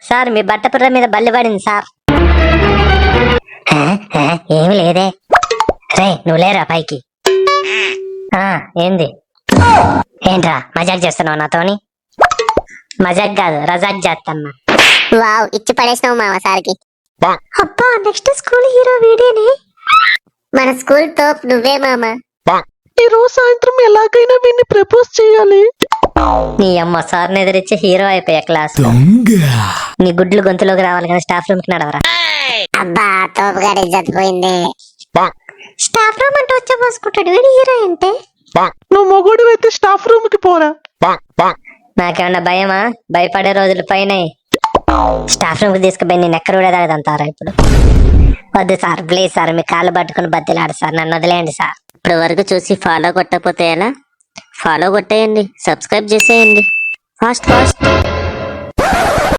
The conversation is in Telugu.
సార్ మీ బట్టపుర్ర మీద బల్లి పడింది సార్. ఏమి లేదే. రే నువ్వు లేరా పైకి. ఏంది? ఏంట్రా మజాక్ చేస్తున్నావు నాతోని? మజాక్ కాదు రజాక్ చేస్తాన్నా. వావ్ ఇచ్చి పడేసినావు మామ సార్కి. అబ్బా నెక్స్ట్ స్కూల్ హీరో వీడేనే. మన స్కూల్ టాప్ నువ్వే మామ. ఈ రోజు సాయంత్రం ఎలాగైనా వీడిని ప్రపోజ్ చేయాలి. నీ అమ్మ సార్ని ఎదిరించి హీరో అయిపోయా క్లాస్. నీ గుడ్లు గొంతులోకి రావాలి కదా స్టాఫ్ రూమ్ కి నడవరా. అబ్బా తోపు గారి ఇజ్జత్ పోయింది. స్టాఫ్ రూమ్ అంటే వచ్చే పోసుకుంటాడు వీడి హీరో అంటే. నువ్వు మొగుడు అయితే స్టాఫ్ రూమ్ కి పోరా. నాకేమన్నా భయమా? భయపడే రోజులు పైన స్టాఫ్ రూమ్ కి తీసుకుపోయి నేను ఎక్కడ కూడా తాగదంటారా ఇప్పుడు? వద్దు సార్ ప్లీజ్ సార్, మీ కాళ్ళు పట్టుకుని బతిలాడు సార్, నన్ను వదిలేయండి సార్. ఇప్పటి వరకు చూసి ఫాలో కొట్టకపోతే ఎలా? ఫాలో కొట్టేయండి, సబ్స్క్రైబ్ చేసేయండి. Fast fast.